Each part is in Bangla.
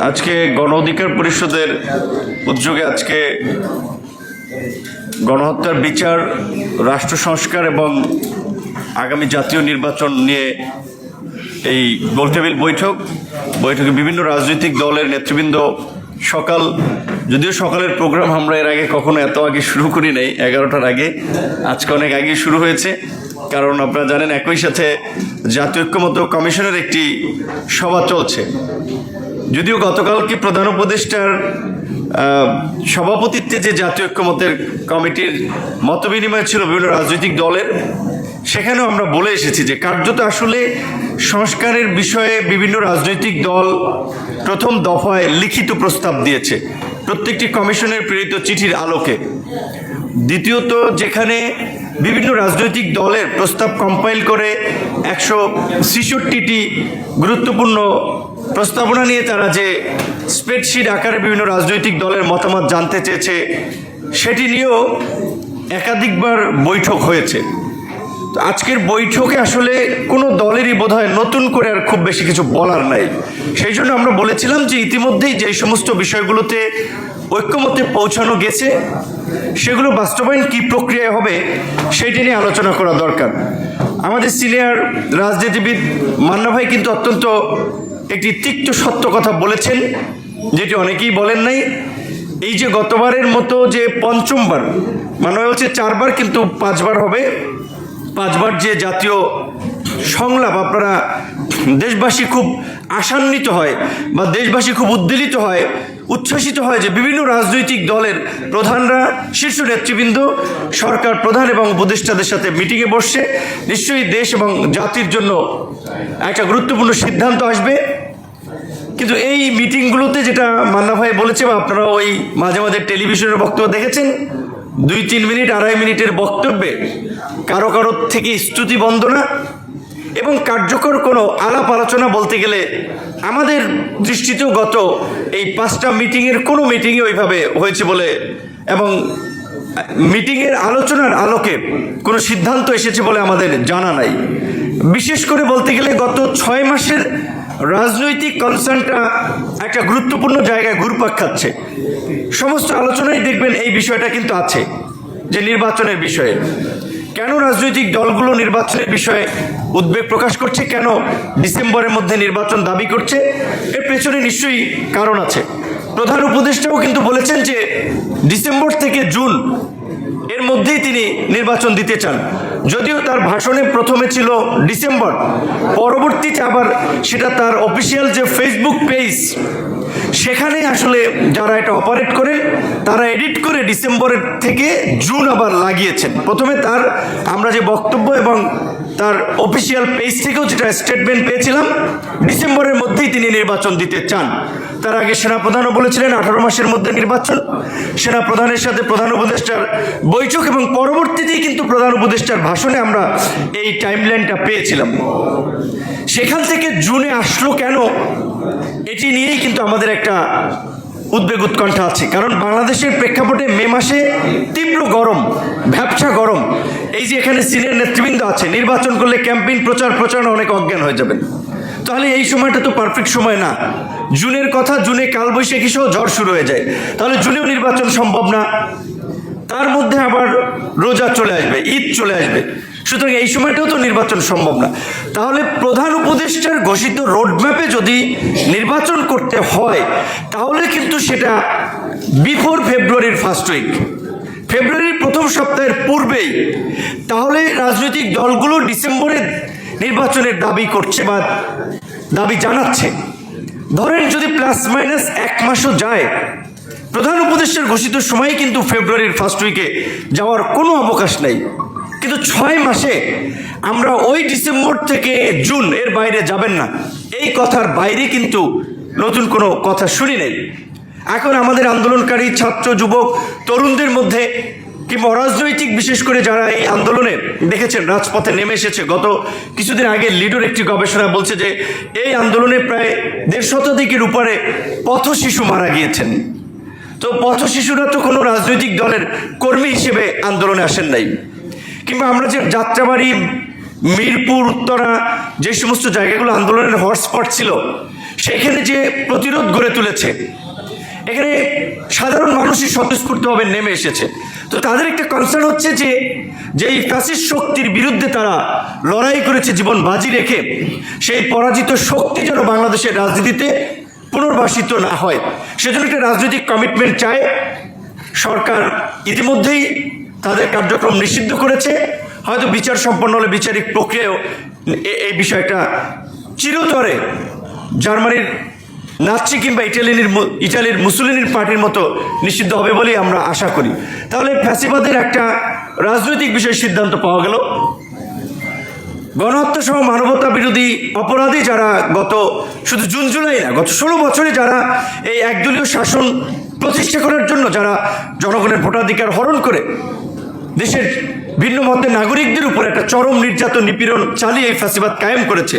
আজকে গণ অধিকার পরিষদের উদ্যোগে আজকে গণহত্যার বিচার, রাষ্ট্র সংস্কার এবং আগামী জাতীয় নির্বাচন নিয়ে এই গোলটেবিল বৈঠকে বিভিন্ন রাজনৈতিক দলের নেতৃবৃন্দ যদিও সকালের প্রোগ্রাম আমরা এর আগে কখনো এত আগে শুরু করি নাই, 11টার আগে, আজকে অনেক আগে শুরু হয়েছে। কারণ আপনারা জানেন একই সাথে জাতীয় ঐক্যমত্য কমিশনের একটি সভা চলছে। যদিও গতকালকে প্রধান উপদেষ্টার সভাপতিত্বে যে জাতীয় ঐক্যমত্যের কমিটির মতবিনিময় ছিল বিভিন্ন রাজনৈতিক দলের, সেখানেও আমরা বলে এসেছি যে কার্যত আসলে সংস্কারের বিষয়ে বিভিন্ন রাজনৈতিক দল প্রথম দফায় লিখিত প্রস্তাব দিয়েছে প্রত্যেকটি কমিশনের প্রেরিত চিঠির আলোকে। দ্বিতীয়ত, যেখানে বিভিন্ন রাজনৈতিক দলের প্রস্তাব কম্পাইল করে 166টি গুরুত্বপূর্ণ প্রস্তাবনা নিয়ে তারা যে স্প্রেডশিট আকারে বিভিন্ন রাজনৈতিক দলের মতামত জানতে চেয়েছে, সেটি নিয়েও একাধিকবার বৈঠক হয়েছে। তো আজকের বৈঠকে আসলে কোনো দলেরই বোধহয় নতুন করে আর খুব বেশি কিছু বলার নাই। সেই জন্য আমরা বলেছিলাম যে ইতিমধ্যেই যে সমস্ত বিষয়গুলোতে ঐক্যমত্যে পৌঁছানো গেছে, সেগুলো বাস্তবায়ন কী প্রক্রিয়ায় হবে সেইটি নিয়ে আলোচনা করা দরকার। আমাদের সিনিয়র রাজনীতিবিদ মান্না ভাই কিন্তু অত্যন্ত একটি তিক্ত সত্য কথা বলেছেন, যেটি অনেকেই বলেন নাই। এই যে গতবারের মতো যে পঞ্চমবার, মানে হচ্ছে 4বার কিন্তু 5বার হবে, 5বার যে জাতীয় সংলাপ আপনারা দেশবাসী খুব আশান্বিত হয় বা দেশবাসী খুব উদ্বেলিত হয়, উচ্ছ্বাসিত হয় যে বিভিন্ন রাজনৈতিক দলের প্রধানরা, শীর্ষ নেতৃবৃন্দ, সরকার প্রধান এবং উপদেষ্টাদের সাথে মিটিংয়ে বসছে। নিশ্চয়ই দেশ এবং জাতির জন্য একটা গুরুত্বপূর্ণ সিদ্ধান্ত আসবে। কিন্তু এই মিটিংগুলোতে যেটা মান্না ভাই বলেছে, বা আপনারা ওই মাঝে মাঝে টেলিভিশনের বক্তব্য দেখেছেন, 2-3 মিনিট 2.5 মিনিটের বক্তব্যে কারো থেকে স্তুতি বন্দনা এবং কার্যকর কোনো আলাপ আলোচনা বলতে গেলে আমাদের দৃষ্টিতেও গত এই 5টা মিটিংয়ের কোনো মিটিংয়ে ওইভাবে হয়েছে বলে, এবং মিটিংয়ের আলোচনার আলোকে কোনো সিদ্ধান্ত এসেছে বলে আমাদের জানা নাই। বিশেষ করে বলতে গেলে গত 6 মাসের রাজনৈতিক কনসার্নটা একটা গুরুত্বপূর্ণ জায়গায় ঘুরপাক খাচ্ছে। সমস্ত আলোচনায় দেখবেন এই বিষয়টা কিন্তু আছে, যে নির্বাচনের বিষয়ে কেন রাজনৈতিক দলগুলো নির্বাচনের বিষয়ে উদ্বেগ প্রকাশ করছে, কেন ডিসেম্বরের মধ্যে নির্বাচন দাবি করছে, এর পেছনে নিশ্চয়ই কারণ আছে। প্রধান উপদেষ্টাও কিন্তু বলেছেন যে ডিসেম্বর থেকে জুন এর মধ্যেই তিনি নির্বাচন দিতে চান। যদিও তার ভাষণে প্রথমে ছিল ডিসেম্বর, পরবর্তীতে আবার সেটা তার অফিসিয়াল যে ফেসবুক পেজ, সেখানে আসলে যারা এটা অপারেট করেন তারা এডিট করে ডিসেম্বরের থেকে জুন আবার লাগিয়েছেন। প্রথমে আমরা যে বক্তব্য এবং তার অফিসিয়াল পেজ থেকেও যেটা স্টেটমেন্ট পেয়েছিলাম, ডিসেম্বরের মধ্যেই তিনি নির্বাচন দিতে চান। তার আগে সেনাপ্রধানও বলেছিলেন 18 মাসের মধ্যে নির্বাচন। সেনাপ্রধানের সাথে প্রধান উপদেষ্টার বৈঠক এবং পরবর্তীতেই কিন্তু প্রধান উপদেষ্টার ভাষণে আমরা এই টাইমলাইনটা পেয়েছিলাম। সেখান থেকে জুনে আসলো কেন, এটি নিয়েই কিন্তু আমাদের একটা উদ্বেগ উৎকণ্ঠা আছে। কারণ বাংলাদেশের প্রেক্ষাপটে মে মাসে তীব্র গরম, ভ্যাপসা গরম। এই যে এখানে সিনিয়র নেতৃবৃন্দ আছে, নির্বাচন করলে ক্যাম্পেইন প্রচারণা অনেক অজ্ঞান হয়ে যাবেন। তাহলে এই সময়টা তো পারফেক্ট সময় না। জুনের কথা, জুনে কালবৈশাখী সহ ঝড় শুরু হয়ে যায়, তাহলে জুনেও নির্বাচন সম্ভব না। তার মধ্যে আবার রোজা চলে আসবে, ঈদ চলে আসবে, সুতরাং এই সময়টাও তো নির্বাচন সম্ভব না। তাহলে প্রধান উপদেষ্টার ঘোষিত রোডম্যাপে যদি নির্বাচন করতে হয়, তাহলে কিন্তু সেটা বিফোর ফেব্রুয়ারির ফার্স্ট উইক, ফেব্রুয়ারির প্রথম সপ্তাহের পূর্বেই। তাহলে রাজনৈতিক দলগুলো ডিসেম্বরে নির্বাচনের দাবি করছে বা দাবি জানাচ্ছে। ধরেন যদি প্লাস মাইনাস 1 মাসও যায়, প্রধান উপদেষ্টার ঘোষিত সময় কিন্তু ফেব্রুয়ারির ফার্স্ট উইকে যাওয়ার কোনো অবকাশ নেই। কিন্তু 6 মাসে আমরা ওই ডিসেম্বর থেকে জুন এর বাইরে যাবেন না, এই কথার বাইরে কিন্তু নতুন কোনো কথা শুনি নেই। এখন আমাদের আন্দোলনকারী ছাত্র, যুবক, তরুণদের মধ্যে কিংবা অরাজনৈতিক, বিশেষ করে যারা এই আন্দোলনে দেখেছেন রাজপথে নেমে এসেছে, গত কিছুদিন আগে লিডোর একটি গবেষণা বলছে যে এই আন্দোলনে প্রায় 1.5 শতাধিকের উপরে পথ শিশু মারা গিয়েছেন। তো পথ শিশুরা তো কোনো রাজনৈতিক দলের কর্মী হিসেবে আন্দোলনে আসেন নাই। কিংবা আমরা যে যাত্রাবাড়ি, মিরপুর, উত্তরা, যে সমস্ত জায়গাগুলো আন্দোলনের হটস্পট ছিল, সেখানে যে প্রতিরোধ গড়ে তুলেছে, এখানে সাধারণ মানুষই স্বতঃস্ফূর্তভাবে নেমে এসেছে। তো তাদের একটা কনসার্ন হচ্ছে যে এই ফ্যাসিস্ট শক্তির বিরুদ্ধে তারা লড়াই করেছে জীবন বাজি রেখে, সেই পরাজিত শক্তি যেন বাংলাদেশের রাজনীতিতে পুনর্বাসিত না হয়, সেজন্য একটা রাজনৈতিক কমিটমেন্ট চায়। সরকার ইতিমধ্যেই তাদের কার্যক্রম নিষিদ্ধ করেছে, হয়তো বিচার সম্পন্ন হলে বিচারিক প্রক্রিয়াও এই বিষয়টা চিরতরে জার্মানির নাৎসি কিংবা ইটালির মুসোলিনির পার্টির মতো নিষিদ্ধ হবে বলেই আমরা আশা করি। তাহলে ফ্যাসিবাদের একটা রাজনৈতিক বিষয় সিদ্ধান্ত পাওয়া গেল। গণহত্যা সহ মানবতা বিরোধী অপরাধী যারা শুধু জুন জুলাই না, গত 16 বছরে যারা এই একদলীয় শাসন প্রতিষ্ঠা করার জন্য যারা জনগণের ভোটাধিকার হরণ করে দেশের ভিন্ন মতের নাগরিকদের উপর একটা চরম নির্যাতন নিপীড়ন চালিয়ে এই ফ্যাসিবাদ কায়েম করেছে,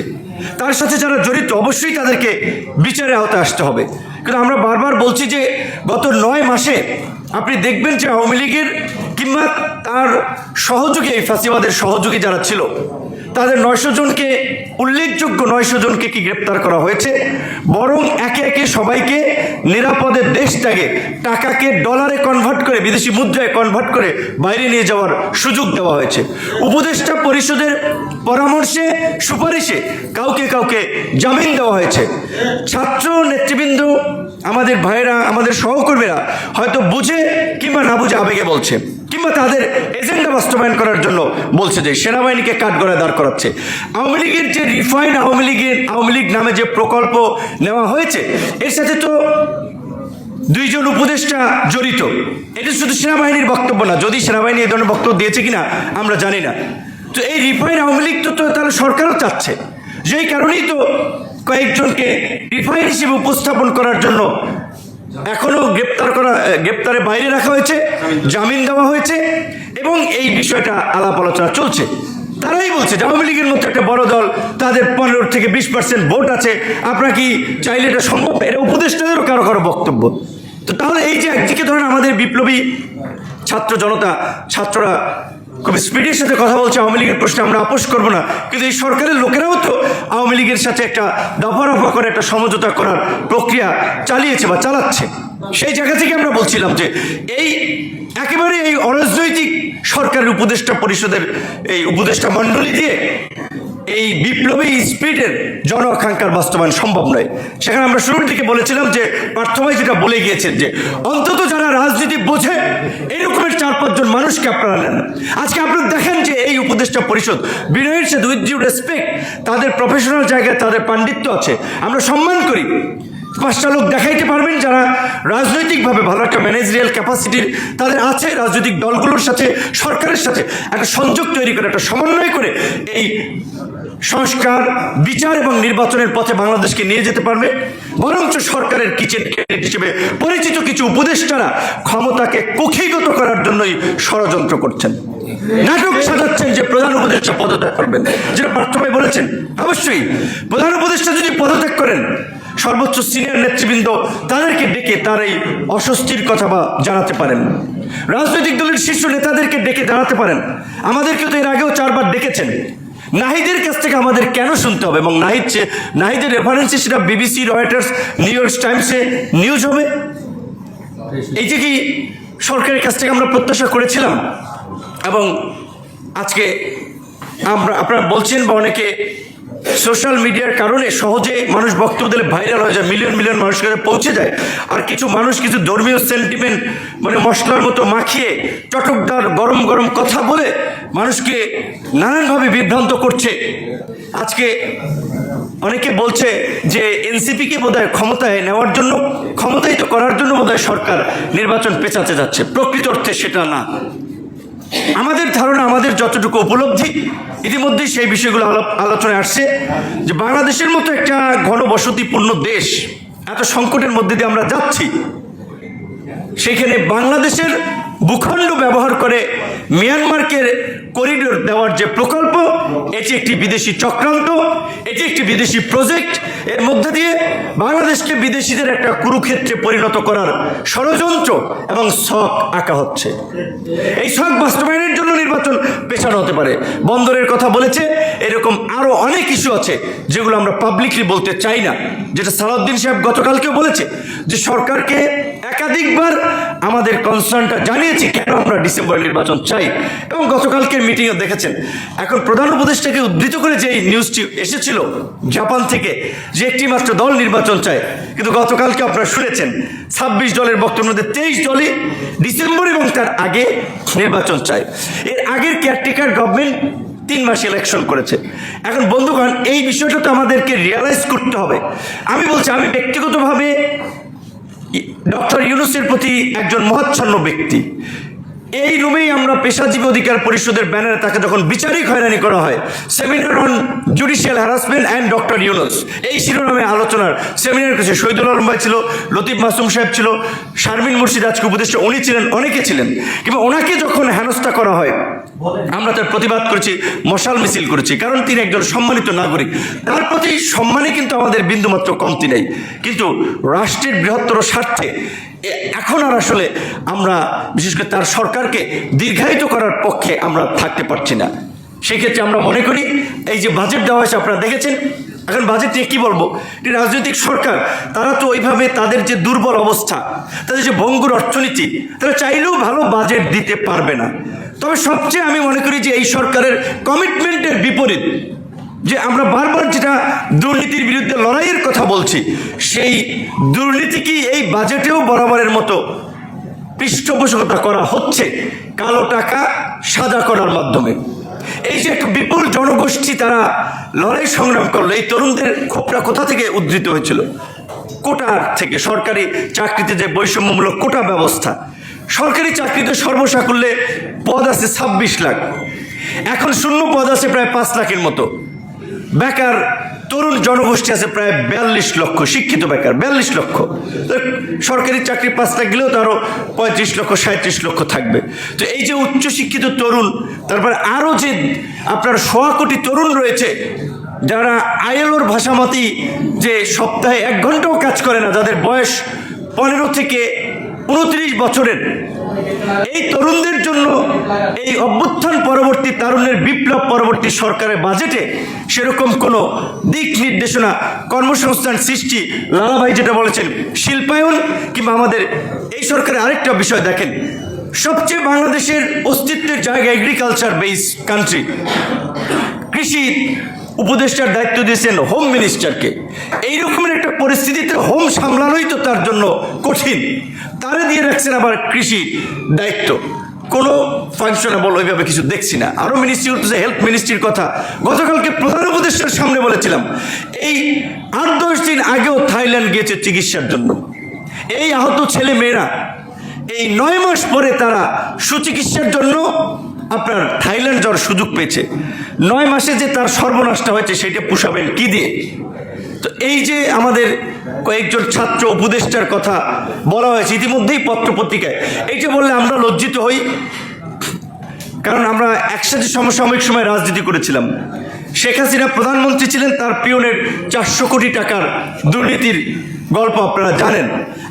তার সাথে যারা জড়িত অবশ্যই তাদেরকে বিচারের আওতায় আসতে হবে। কিন্তু আমরা বারবার বলছি যে গত 9 মাসে আপনি দেখবেন যে আওয়ামী লীগের কিংবা তার সহযোগী, এই ফ্যাসিবাদের সহযোগী যারা ছিল তাদের 900 জনকে, উল্লেখযোগ্য 900 জনকে কি গ্রেপ্তার করা হয়েছে, বরং একে একে সবাইকে নিরাপদে দেশ ত্যাগে টাকাকে ডলারে কনভার্ট করে, বিদেশি মুদ্রায় কনভার্ট করে বাইরে নিয়ে যাওয়ার সুযোগ দেওয়া হয়েছে। উপদেষ্টা পরিষদের পরামর্শে সুপারিশে কাউকে কাউকে জামিন দেওয়া হয়েছে। ছাত্র নেতৃবৃন্দ, আমাদের ভাইয়েরা, আমাদের সহকর্মীরা হয়তো বুঝে কিংবা না বুঝে আবেগে বলছে, কিংবা তাদের এজেন্ডা বাস্তবায়ন করার জন্য বলছে যে সেনাবাহিনীকে কাঠগড়ায় দাঁড় করাচ্ছে। আওয়ামী লীগের যে রিফাইন্ড আওয়ামী লীগ নামে যে প্রকল্প নেওয়া হয়েছে, এর সাথে তো 2 জন উপদেষ্টা জড়িত। এটা শুধু সেনাবাহিনীর বক্তব্য না, যদি সেনাবাহিনী এই ধরনের বক্তব্য দিয়েছে কিনা আমরা জানি না। তো এই রিফাইন্ড আওয়ামী লীগ তো তাহলে সরকারও চাচ্ছে, যেই কারণেই তো কয়েকজনকে রিফাইন্ড হিসেবে উপস্থাপন করার জন্য এখনো গ্রেপ্তারে বাইরে রাখা হয়েছে, জামিন দেওয়া হয়েছে, এবং এই বিষয়টা আলাপ আলোচনা চলছে। তারাই বলছে যে আওয়ামী লীগের মতো একটা বড় দল, তাদের 15 থেকে 20% ভোট আছে, আপনারা কি চাইলে এটা সম্ভব? এটা উপদেষ্টাদেরও কারো কারো বক্তব্য। তো তাহলে এই যে একদিকে ধরেন আমাদের বিপ্লবী ছাত্ররা খুব স্পিডের সাথে কথা বলছে, আওয়ামী লীগের প্রশ্নে আমরা আপোষ করবো না, কিন্তু এই সরকারের লোকেরাও তো আওয়ামী লীগের সাথে একটা দফা করে একটা সমঝোতা করার প্রক্রিয়া চালিয়েছে বা চালাচ্ছে। সেই জায়গা থেকে আমরা বলছিলাম যে একেবারে এই অরাজনৈতিক সরকারের উপদেষ্টা পরিষদের এই উপদেষ্টা মণ্ডলী দিয়ে এই বিপ্লবী স্পিরিটের জন আকাঙ্ক্ষার বাস্তবায়ন সম্ভব নয়। সেখানে আমরা শুরুর দিকে বলেছিলাম যে পার্থ ভাই যেটা বলে গিয়েছেন যে অন্তত যারা রাজনীতি বোঝে এরকমের 4-5 জন মানুষকে আপনারা নেন। আজকে আপনারা দেখেন যে এই উপদেষ্টা পরিষদ বিনয়ের সাথে, উইথ ডিউ রেসপেক্ট, তাদের প্রফেশনাল জায়গায় তাদের পাণ্ডিত্য আছে, আমরা সম্মান করি। 5টা লোক দেখাইতে পারবেন যারা রাজনৈতিকভাবে ভালো একটা ম্যানেজারিয়াল ক্যাপাসিটির তাদের আছে, রাজনৈতিক দলগুলোর সাথে, সরকারের সাথে একটা সংযোগ তৈরি করে, একটা সমন্বয় করে এই সংস্কার, বিচার এবং নির্বাচনের পথে বাংলাদেশকে নিয়ে যেতে পারবে। বরঞ্চ সরকারের কিচেন ক্যাবিনেট হিসেবে পরিচিত কিছু উপদেষ্টারা ক্ষমতাকে কুক্ষিগত করার জন্যই ষড়যন্ত্র করছেন, নাটক সাজাচ্ছেন যে প্রধান উপদেষ্টা পদত্যাগ করবেন, যেটা পার্থ ভাই বলেছেন। অবশ্যই প্রধান উপদেষ্টা যদি পদত্যাগ করেন, সর্বোচ্চ সিনিয়র নেতৃবৃন্দ তাদেরকে ডেকে তার এই অস্বস্তির কথা বা জানাতে পারেন, রাজনৈতিক দলের শীর্ষ নেতাদেরকে ডেকে জানাতে পারেন। আমাদেরকে তো এর আগেও 4 বার ডেকেছেন। নাহিদের কাছ থেকে আমাদের কেন শুনতে হবে? এবং নাহিদের রেফারেন্সে সেটা BBC, রয়টার্স, নিউ ইয়র্ক টাইমসে নিউজ হবে। এই যে কি সরকারের কাছ থেকে আমরা প্রত্যাশা করেছিলাম। এবং আজকে আপনারা বলছেন বা অনেকে সোশ্যাল মিডিয়ার কারণে সহজে মানুষ বক্তব্য দিলে ভাইরাল হয়ে যায়, মিলিয়ন মিলিয়ন মানুষের কাছে পৌঁছে যায়। আর কিছু মানুষ কিছু ধর্মীয় সেন্টিমেন্ট মশলার মতো মাখিয়ে চটকদার গরম গরম কথা বলে মানুষকে নানানভাবে বিভ্রান্ত করছে। আজকে অনেকে বলছে যে এনসিপিকে বোধহয় ক্ষমতায় নেওয়ার জন্য, ক্ষমতায়িত করার জন্য বোধহয় সরকার নির্বাচন পেছাতে যাচ্ছে। প্রকৃত অর্থে সেটা না। আমাদের ধারণা, আমাদের যতটুকু উপলব্ধি, ইতিমধ্যেই সেই বিষয়গুলো আলোচনায় আসছে যে বাংলাদেশের মতো একটা ঘনবসতিপূর্ণ দেশ, এত সংকটের মধ্যে দিয়ে আমরা যাচ্ছি, সেখানে বাংলাদেশের ভূখণ্ড ব্যবহার করে মিয়ানমারকে করিডোর দেওয়ার যে প্রকল্প, এটি একটি বিদেশি চক্রান্ত, এটি একটি বিদেশি প্রজেক্ট। এর মধ্যে দিয়ে বাংলাদেশকে বিদেশিদের একটা কুরুক্ষেত্রে পরিণত করার ষড়যন্ত্র এবং ছক আঁকা হচ্ছে। এই ছক বাস্তবায়নের জন্য নির্বাচন পেছানো হতে পারে। বন্দরের কথা বলেছে, এরকম আরো অনেক ইস্যু আছে যেগুলো আমরা পাবলিকলি বলতে চাই না, যেটা সালাউদ্দিন সাহেব গতকালকেও বলেছে যে সরকারকে একাধিকবার আমাদের কনসার্নটা জানিয়েছি কেন আমরা ডিসেম্বর নির্বাচন চাই। এবং গতকালকের মিটিংও দেখেছেন, এখন প্রধান উপদেষ্টাকে উদ্ধৃত করে যে নিউজটি এসেছিল জাপান থেকে যে একটি মাত্র দল নির্বাচন চায়, কিন্তু গতকালকে আপনারা শুনেছেন 26 দলের বক্তব্যের মধ্যে 23 দলই ডিসেম্বর এবং তার আগে নির্বাচন চায়। এর আগের কেয়ারটেকার গভর্নমেন্ট 3 মাস ইলেকশন করেছে। এখন বন্ধুগণ, এই বিষয়টা তো আমাদেরকে রিয়ালাইজ করতে হবে। আমি বলছি, আমি ব্যক্তিগতভাবে ডক্টর ইউনূসের প্রতি একজন মহাচ্ছন্ন ব্যক্তি। এই রুমেই আমরা পেশাজীবী অধিকার পরিষদের ব্যানারে তাকে যখন বিচারিক হয়রানি করা হয়, seminar on judicial harassment and doctor Yunus, এই শিরোনামে আলোচনার সেমিনার করেছে। শহীদুল আলম ভাই ছিল, লতিফ মাসুম সাহেব ছিল, শারমিন মুর্শিদ আজকে উপদেষ্টা উনি ছিলেন, অনেকে ছিলেন। কিংবা ওনাকে যখন হেনস্থা করা হয়, আমরা তার প্রতিবাদ করেছি, মশাল মিছিল করেছি, কারণ তিনি একজন সম্মানিত নাগরিক। তার প্রতি সম্মানে কিন্তু আমাদের বিন্দুমাত্র কমতি নেই, কিন্তু রাষ্ট্রের বৃহত্তর স্বার্থে এখন আর আসলে আমরা বিশেষ করে তার সরকারকে দীর্ঘায়িত করার পক্ষে আমরা থাকতে পারছি না। সেক্ষেত্রে আমরা মনে করি এই যে বাজেট দেওয়া হয়েছে, আপনারা দেখেছেন, এখন বাজেট নিয়ে কী বলবো, এটি রাজনৈতিক সরকার, তারা তো ওইভাবে তাদের যে দুর্বল অবস্থা, তাদের যে ভঙ্গুর অর্থনীতি, তারা চাইলেও ভালো বাজেট দিতে পারবে না। তবে সবচেয়ে আমি মনে করি যে এই সরকারের কমিটমেন্টের বিপরীত, যে আমরা বারবার যেটা দুর্নীতির বিরুদ্ধে লড়াইয়ের কথা বলছি, সেই দুর্নীতি কি এই বাজেটেও বরাবরের মতো পৃষ্ঠপোষকতা করা হচ্ছে কালো টাকা সাদা করার মাধ্যমে। এই যে একটা বিপুল জনগোষ্ঠী তারা লড়াই সংগ্রাম করলো, এই তরুণদের ক্ষোভটা কোথা থেকে উদ্ধৃত হয়েছিল? কোটার থেকে। সরকারি চাকরিতে যে বৈষম্যমূলক কোটা ব্যবস্থা, সরকারি চাকরিতে সর্বসাকুল্যে পদ আছে 26 লাখ, এখন শূন্য পদ আছে প্রায় 5 লাখের মতো। বেকার তরুণ জনগোষ্ঠী আছে প্রায় 42 লক্ষ, শিক্ষিত বেকার 42 লক্ষ। সরকারি চাকরি 5 লাখ গেলেও তো আরও 35 লক্ষ 37 লক্ষ থাকবে। তো এই যে উচ্চশিক্ষিত তরুণ, তারপরে আরও যে আপনার 1.25 কোটি তরুণ রয়েছে যারা আইএলওর ভাষামতি যে সপ্তাহে 1 ঘন্টাও কাজ করে না, যাদের বয়স 15 থেকে 29 বছরের, এই তরুণদের জন্য এই অভ্যুত্থান পরবর্তী তারুণ্যের বিপ্লব পরবর্তী সরকারের বাজেটে সেরকম কোনো দিক নির্দেশনা, কর্মসংস্থান সৃষ্টি, লালাভাই যেটা বলেছেন শিল্পায়ন, কিংবা আমাদের এই সরকারের আরেকটা বিষয় দেখেন, সবচেয়ে বাংলাদেশের অস্তিত্বের জায়গা এগ্রিকালচার বেস কান্ট্রি, কৃষি উপদেষ্টার দায়িত্ব দিয়েছেন হোম মিনিস্টারকে। এই রকমের একটা পরিস্থিতিতে হোম সামলানোই তো তার জন্য কঠিন, তারে দিয়ে রাখছেন আবার কৃষি দায়িত্ব। কোনো ফাংশনেবল ওইভাবে কিছু দেখছি না। আরও মিনিস্ট্রি উঠতেছে, হেলথ মিনিস্ট্রির কথা গতকালকে প্রধান উপদেষ্টার সামনে বলেছিলাম। এই 8-10 দিন আগেও থাইল্যান্ড গিয়েছে চিকিৎসার জন্য। এই আহত ছেলে মেয়েরা এই 9 মাস পরে তারা সুচিকিৎসার জন্য আপনার থাইল্যান্ড যাওয়ার সুযোগ পেয়েছে। 9 মাসে যে তার সর্বনাশটা হয়েছে সেটা পুষাবেন কি দিয়ে? তো এই যে আমাদের কয়েকজন ছাত্র উপদেষ্টার কথা বলা হয়েছে ইতিমধ্যেই পত্রপত্রিকায়, এইটা বললে আমরা লজ্জিত হই, কারণ আমরা একসাথে সমসাময়িক সময় রাজনীতি করেছিলাম। শেখ হাসিনা প্রধানমন্ত্রী ছিলেন, তার পিয়নের 400 কোটি টাকার দুর্নীতির গল্প আপনারা জানেন।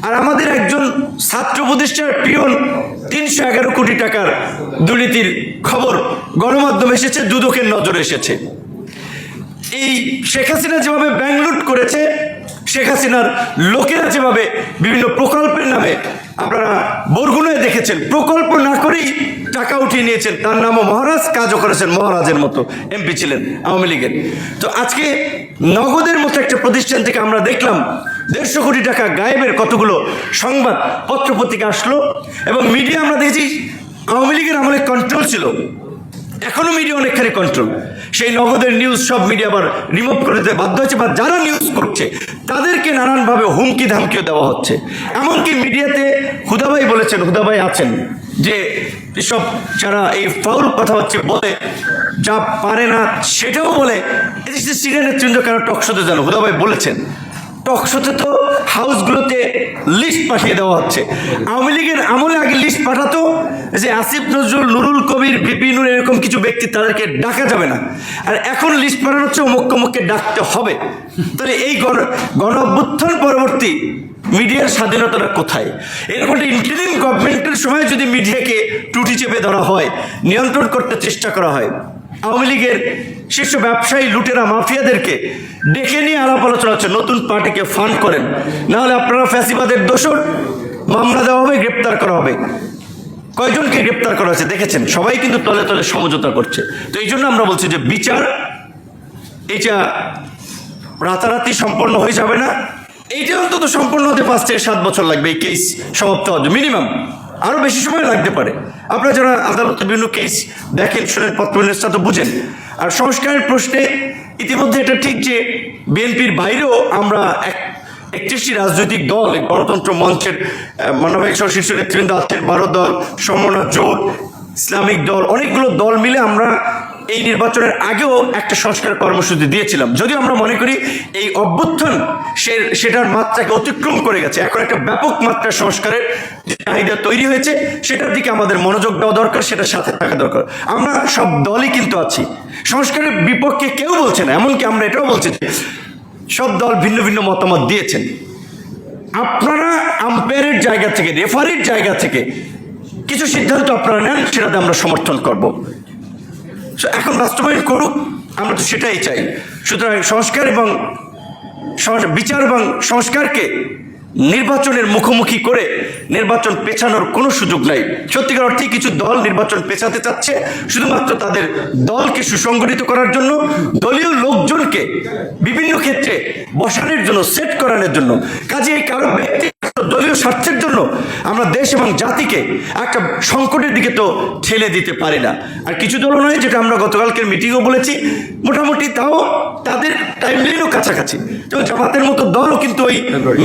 আর আমাদের একজন ছাত্র উপদেষ্টার পিয়ন 311 কোটি টাকার দুর্নীতির খবর গণমাধ্যমে এসেছে, দুদকের নজরে এসেছে। এই শেখ হাসিনা যেভাবে ব্যাংক লুট করেছে, শেখ হাসিনার লোকেরা যেভাবে বিভিন্ন প্রকল্পের নামে আপনারা বরগুনায় দেখেছেন, প্রকল্প না করেই টাকা উঠিয়ে নিয়েছেন। তার নামও মহারাজ, কাজও করেছেন মহারাজের মতো, এমপি ছিলেন আওয়ামী লীগের। তো আজকে নগদের মতো একটা প্রতিষ্ঠান থেকে আমরা দেখলাম 150 কোটি টাকা গায়েবের কতগুলো সংবাদ পত্রপত্রিকা আসলো, এবং মিডিয়া আমরা দেখেছি আওয়ামী লীগের আমলে কন্ট্রোল ছিল, এখনো মিডিয়া অনেকখানি কন্ট্রোল। সেই নগদের নিউজ সব মিডিয়া আবার রিমুভ করে দিতে বাধ্য হচ্ছে, বা যারা নিউজ করছে তাদেরকে নানানভাবে হুমকি ধামকিও দেওয়া হচ্ছে। এমনকি মিডিয়াতে হুদাভাই বলেছেন, হুদাভাই আছেন, যে এসব যারা এই ফাউল কথা হচ্ছে বলে, যা পারে না সেটাও বলে, সিনিয়র নেতৃবৃন্দ কেন টকশোতে জানো, হুদাভাই বলেছেন টকশোতে তো হাউসগুলোতে লিস্ট পাঠিয়ে দেওয়া হচ্ছে। আওয়ামী লীগের আমলে আগে লিস্ট পাঠাতো যে আসিফ নজরুল, নুরুল কবির, ভিপি নূর এরকম কিছু ব্যক্তি, তাদেরকে ডাকা যাবে না। আর এখন লিস্ট পাঠানো হচ্ছে অমুককে ডাকতে হবে। তাহলে এই গণ অভ্যুত্থান পরবর্তী মিডিয়ার স্বাধীনতাটা কোথায়? এরকম একটা ইন্টারিম গভর্নমেন্টের সময় যদি মিডিয়াকে টুটি চেপে ধরা হয়, নিয়ন্ত্রণ করতে চেষ্টা করা হয়, আওয়ামী লীগের শীর্ষ ব্যবসায়ী, লুটেরা, মাফিয়াদেরকে ডেকে নিয়ে আলাপ আলোচনা হচ্ছে নতুন পার্টিকে ফান্ড করেন, নাহলে আপনারা ফ্যাসিবাদের দোষর, মামলা দেওয়া হবে, গ্রেপ্তার করা হবে। কয়জনকে গ্রেপ্তার করা হয়েছে দেখেছেন? সবাই কিন্তু তলে তলে সমঝোতা করছে। তো এই জন্য আমরা বলছি যে বিচার এটা রাতারাতি সম্পন্ন হয়ে যাবে না। এইটা অন্তত সম্পন্ন হতে 5 থেকে 7 বছর লাগবে এই কেস সমাপ্ত হওয়ার জন্য, মিনিমাম। আরও বেশি সময় লাগতে পারে। আপনারা যারা আদালতে বিভিন্ন কেস দেখেন, শুনেন, পত্র নিউজটা তো বুঝেন। আর সংস্কারের প্রশ্নে ইতিমধ্যে এটা ঠিক যে বিএনপির বাইরেও আমরা 31টি রাজনৈতিক দল, গণতন্ত্র মঞ্চের মানবিক শীর্ষ নেতৃবৃন্দ আছেন, 12 দল, সমন্বয় জোট, ইসলামিক দল, অনেকগুলো দল মিলে আমরা এই নির্বাচনের আগেও একটা সংস্কার কর্মসূচি দিয়েছিলাম। যদিও আমরা মনে করি এই অভ্যুত্থান সেটার মাত্রাকে অতিক্রম করে গেছে। এখন একটা ব্যাপক মাত্রার সংস্কারের যে চাহিদা তৈরি হয়েছে, সেটার দিকে আমাদের মনোযোগ দেওয়া দরকার, সেটার সাথে থাকা দরকার। আমরা সব দলই কিন্তু আছি, সংস্কারের বিপক্ষে কেউ বলছে না। এমনকি আমরা এটাও বলছি যে সব দল ভিন্ন ভিন্ন মতামত দিয়েছেন। আপনারা আম্পায়ারের জায়গা থেকে, রেফারির জায়গা থেকে কিছু সিদ্ধান্ত আপনারা নেন, সেটাতে আমরা সমর্থন করব। এখন বাস্তবায়ন করুক, আমরা তো সেটাই চাই। সুতরাং সংস্কার এবং বিচার এবং সংস্কারকে নির্বাচনের মুখোমুখি করে নির্বাচন পেছানোর কোনো সুযোগ নাই। সত্যিকার অর্থে কিছু দল নির্বাচন পেছাতে চাচ্ছে শুধুমাত্র তাদের দলকে সুসংগঠিত করার জন্য, দলীয় লোকজনকে বিভিন্ন ক্ষেত্রে বসানোর জন্য, সেট করানোর জন্য। কাজেই কারো ব্যক্তি দলীয় স্বার্থের জন্য আমরা দেশ এবং জাতিকে একটা সংকটের দিকে তো ঠেলে দিতে পারি না। আর কিছু দল নয়, যেটা আমরা গতকালকের মিটিংও বলেছি, মোটামুটি তাও তাদের টাইমলাইনও কাছাকাছি। যেমন জামাতের মতো দলও কিন্তু ওই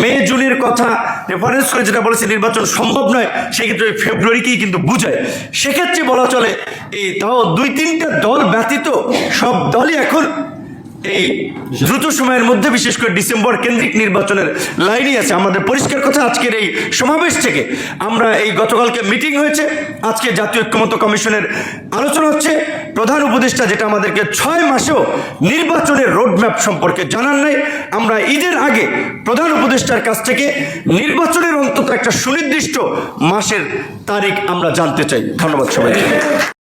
মে জুনের কথা রেফারেন্স করে যেটা বলেছে নির্বাচন সম্ভব নয়, সেক্ষেত্রে ওই ফেব্রুয়ারিকেই কিন্তু বুঝায়। সেক্ষেত্রে বলা চলে এই তাও 2-3টা দল ব্যতীত সব দলই এখন এই দ্রুত সময়ের মধ্যে, বিশেষ করে ডিসেম্বর কেন্দ্রিক নির্বাচনের লাইনই আছে। আমাদের পরিষ্কার কথা, আজকের এই সমাবেশ থেকে আমরা, এই গতকালকে মিটিং হয়েছে, আজকে জাতীয় ঐক্যমত্য কমিশনের আলোচনা হচ্ছে। প্রধান উপদেষ্টা যেটা আমাদেরকে 6 মাসেও নির্বাচনের রোডম্যাপ সম্পর্কে জানান নাই, আমরা ঈদের আগে প্রধান উপদেষ্টার কাছ থেকে নির্বাচনের অন্তত একটা সুনির্দিষ্ট মাসের তারিখ আমরা জানতে চাই। ধন্যবাদ সবাইকে।